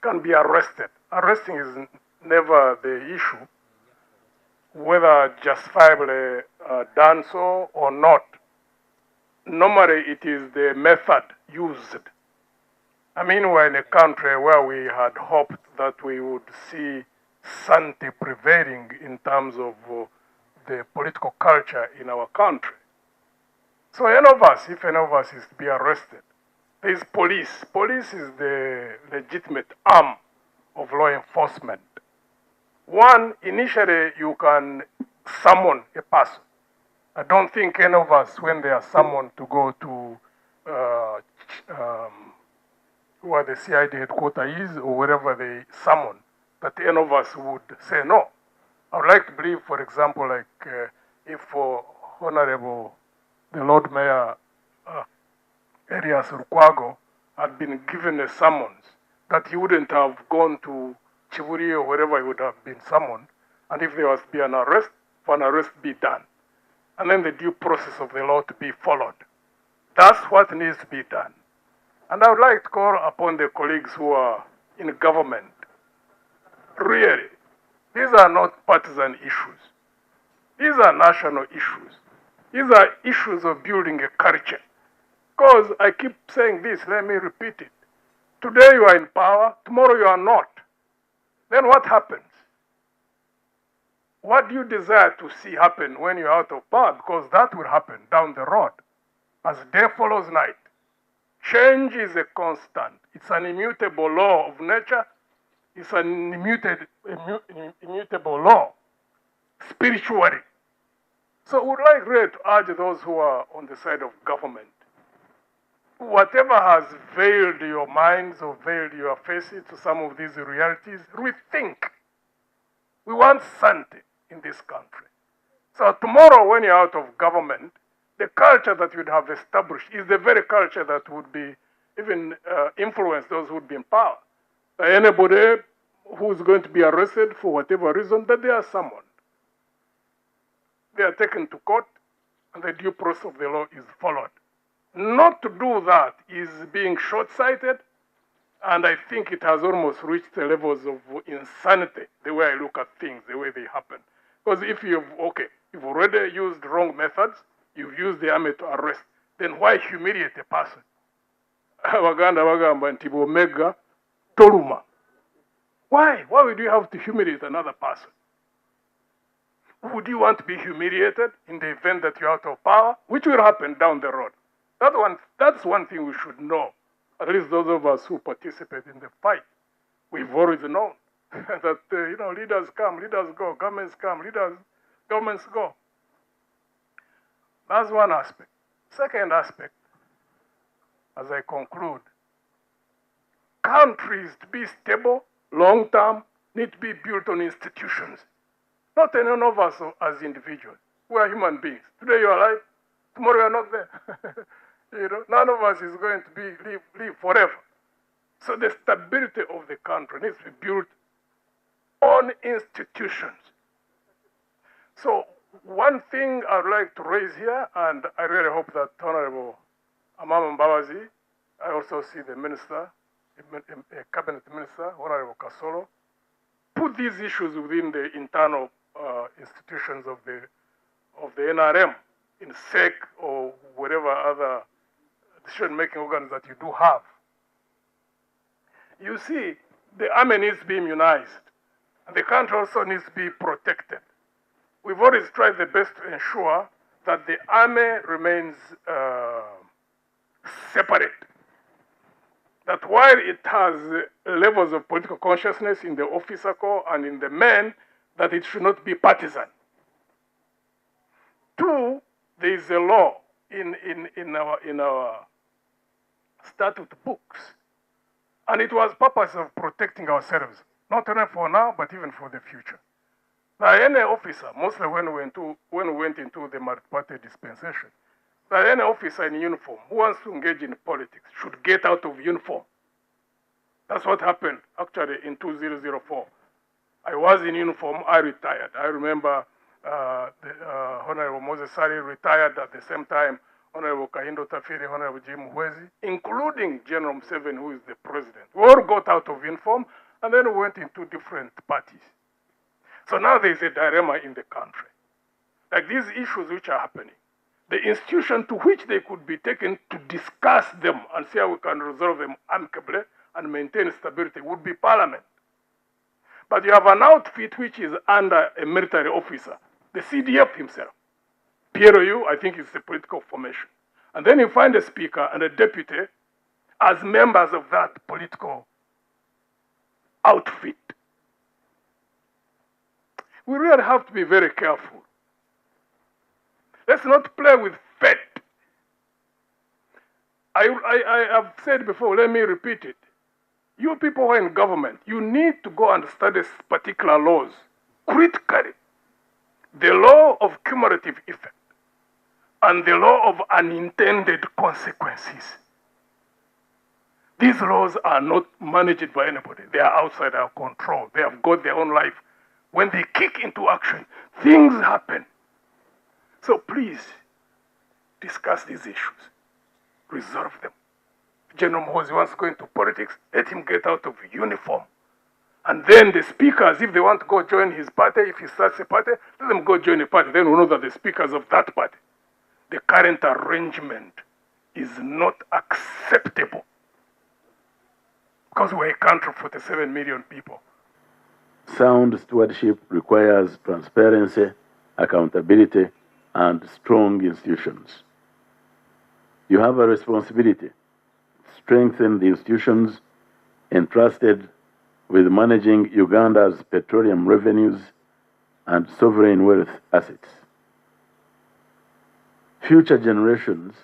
can be arrested. Arresting is never the issue, whether justifiably done so or not. Normally, it is the method used. I mean, we're in a country where we had hoped that we would see sanity prevailing in terms of the political culture in our country. So any of us, if any of us is to be arrested, there is police. Police is the legitimate arm of law enforcement. One, initially you can summon a person. I don't think any of us, when they are summoned to go to where the CID headquarters is or wherever they summon, that any of us would say no. I would like to believe, for example, like if Honorable the Lord Mayor Elias Lukwago had been given a summons, that he wouldn't have gone to Chivuri or wherever he would have been summoned, and if there was to be an arrest, for an arrest be done, and then the due process of the law to be followed. That's what needs to be done. And I would like to call upon the colleagues who are in government. Really, these are not partisan issues. These are national issues. These are issues of building a culture. Because I keep saying this, let me repeat it. Today you are in power, tomorrow you are not. Then what happens? What do you desire to see happen when you're out of power? Because that will happen down the road. As day follows night. Change is a constant. It's an immutable law of nature. It's an immutable law spiritually. So I would like really to urge those who are on the side of government. Whatever has veiled your minds or veiled your faces to some of these realities, rethink. We want sanity in this country. So tomorrow when you're out of government, the culture that you'd have established is the very culture that would be even influence those who would be in power. Anybody who's going to be arrested for whatever reason, that they are summoned. They are taken to court and the due process of the law is followed. Not to do that is being short-sighted, and I think it has almost reached the levels of insanity, the way I look at things, the way they happen. Because if you've already used wrong methods, you've used the army to arrest, then why humiliate a person? Abaganda bagamba nti bw'omegga toluma. Why? Why would you have to humiliate another person? Would you want to be humiliated in the event that you're out of power? Which will happen down the road. That's one thing we should know. At least those of us who participate in the fight. We've always known that, leaders come, leaders go, governments come, governments go. That's one aspect. Second aspect, as I conclude, countries to be stable, long-term, need to be built on institutions. Not any of us as individuals. We are human beings. Today you are alive, tomorrow you are not there. None of us is going to live forever. So the stability of the country needs to be built on institutions. So one thing I'd like to raise here, and I really hope that Honorable Amama Mbabazi, I also see the minister, a cabinet minister, Honorable Kasolo, put these issues within the internal institutions of the NRM, in SEC or whatever other decision-making organs that you do have. You see, the army needs to be immunized, and the country also needs to be protected. We've always tried the best to ensure that the army remains separate. That while it has levels of political consciousness in the officer corps and in the men, that it should not be partisan. Two, there is a law in our statute books, and it was purpose of protecting ourselves, not only for now, but even for the future. Now, any officer, mostly when we went into the multi-party dispensation, that any officer in uniform who wants to engage in politics should get out of uniform. That's what happened, actually, in 2004. I was in uniform, I retired. I remember Honorable Moses Sari retired at the same time. Honorable Kahindo Tafiri, Honorable Jim Huezi, including General Museveni, who is the president. We all got out of uniform and then we went into different parties. So now there is a dilemma in the country. Like these issues which are happening, the institution to which they could be taken to discuss them and see how we can resolve them amicably and maintain stability would be Parliament. But you have an outfit which is under a military officer, the CDF himself. PRU, I think, is the political formation. And then you find a speaker and a deputy as members of that political outfit. We really have to be very careful. Let's not play with fate. I have said before, let me repeat it. You people who are in government, you need to go and study particular laws critically. The law of cumulative effect and the law of unintended consequences. These laws are not managed by anybody. They are outside our control. They have got their own life. When they kick into action, things happen. So please, discuss these issues. Resolve them. General Muhoozi wants to go into politics, let him get out of uniform. And then the speakers, if they want to go join his party, if he starts a party, let them go join a party. Then we know that the speakers of that party, the current arrangement is not acceptable. Because we're a country of 47 million people. Sound stewardship requires transparency, accountability, and strong institutions. You have a responsibility to strengthen the institutions entrusted with managing Uganda's petroleum revenues and sovereign wealth assets. Future generations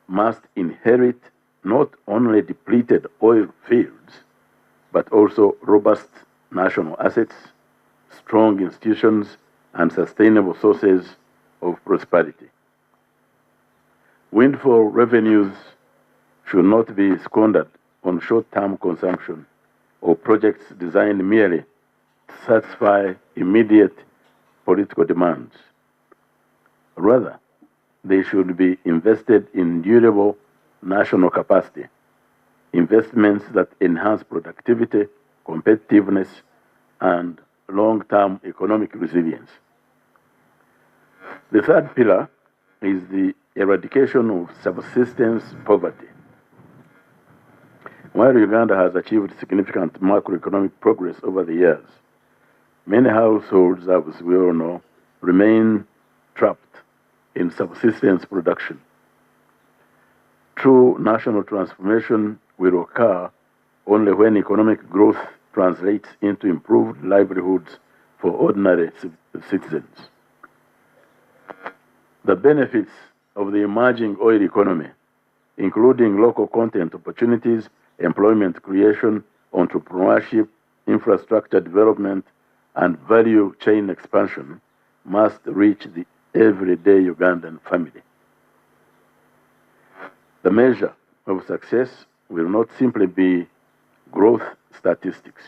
must inherit not only depleted oil fields, but also robust national assets, strong institutions, and sustainable sources of prosperity. Windfall revenues should not be squandered on short-term consumption or projects designed merely to satisfy immediate political demands. Rather, they should be invested in durable national capacity, investments that enhance productivity, competitiveness, and long-term economic resilience. The third pillar is the eradication of subsistence poverty. While Uganda has achieved significant macroeconomic progress over the years, many households, as we all know, remain trapped in subsistence production. True national transformation will occur only when economic growth translates into improved livelihoods for ordinary citizens. The benefits of the emerging oil economy, including local content opportunities, employment creation, entrepreneurship, infrastructure development, and value chain expansion, must reach the everyday Ugandan family. The measure of success will not simply be growth statistics.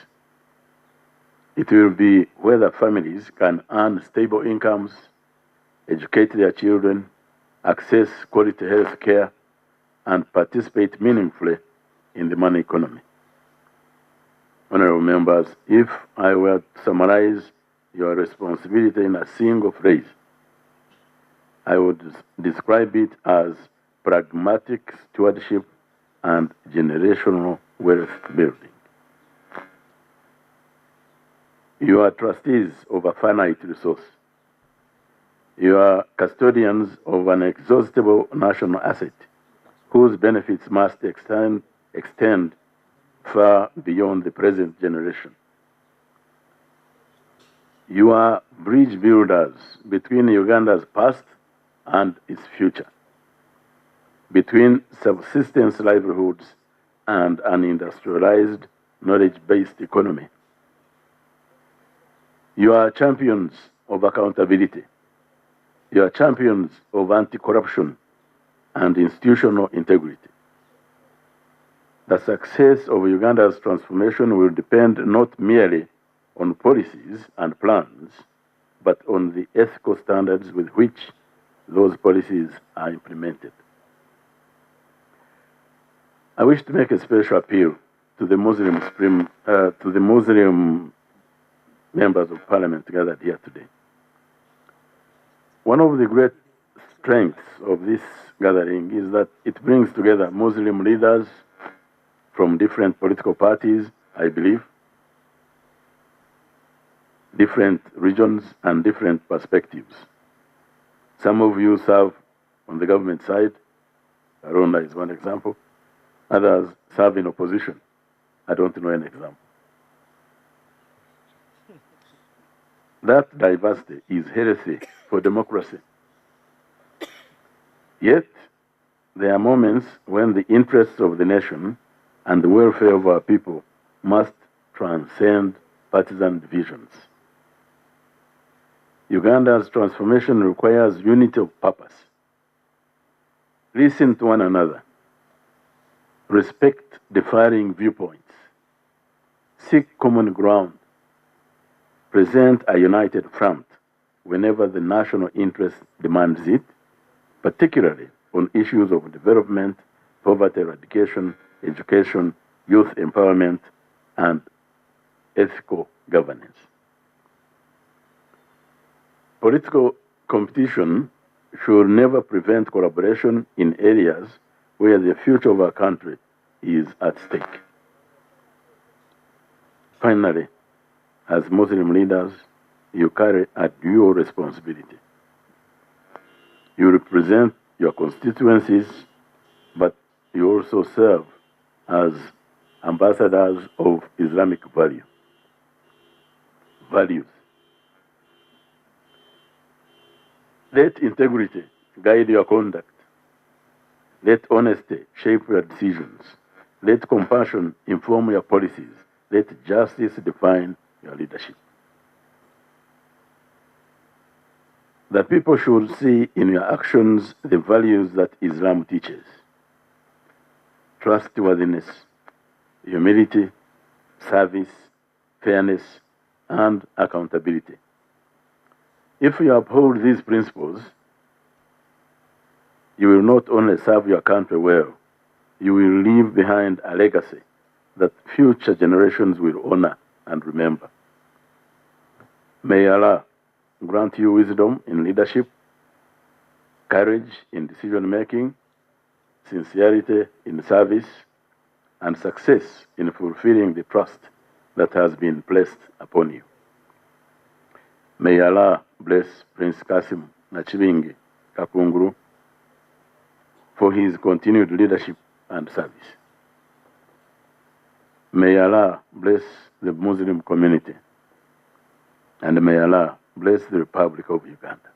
It will be whether families can earn stable incomes, educate their children, access quality health care, and participate meaningfully in the money economy. Honorable members, if I were to summarize your responsibility in a single phrase, I would describe it as pragmatic stewardship and generational wealth building. You are trustees of a finite resource. You are custodians of an inexhaustible national asset whose benefits must extend far beyond the present generation. You are bridge builders between Uganda's past and its future, between subsistence livelihoods and an industrialized, knowledge-based economy. You are champions of accountability. You are champions of anti-corruption and institutional integrity. The success of Uganda's transformation will depend not merely on policies and plans, but on the ethical standards with which those policies are implemented. I wish to make a special appeal to the Muslim members of parliament gathered here today. One of the great strengths of this gathering is that it brings together Muslim leaders from different political parties, I believe, different regions and different perspectives. Some of you serve on the government side. Arunda is one example. Others serve in opposition. I don't know an example. That diversity is healthy for democracy. Yet, there are moments when the interests of the nation and the welfare of our people must transcend partisan divisions. Uganda's transformation requires unity of purpose. Listen to one another. Respect differing viewpoints. Seek common ground. Present a united front whenever the national interest demands it, particularly on issues of development, poverty eradication, education, youth empowerment, and ethical governance. Political competition should never prevent collaboration in areas where the future of our country is at stake. Finally, as Muslim leaders, you carry a dual responsibility. You represent your constituencies, but you also serve as ambassadors of Islamic values. Let integrity guide your conduct. Let honesty shape your decisions. Let compassion inform your policies. Let justice define your leadership. The people should see in your actions the values that Islam teaches: trustworthiness, humility, service, fairness, and accountability. If you uphold these principles, you will not only serve your country well, you will leave behind a legacy that future generations will honor and remember. May Allah grant you wisdom in leadership, courage in decision making, sincerity in service, and success in fulfilling the trust that has been placed upon you. May Allah bless Prince Kasim Nachibingi Kakunguru for his continued leadership and service. May Allah bless the Muslim community, and may Allah bless the Republic of Uganda.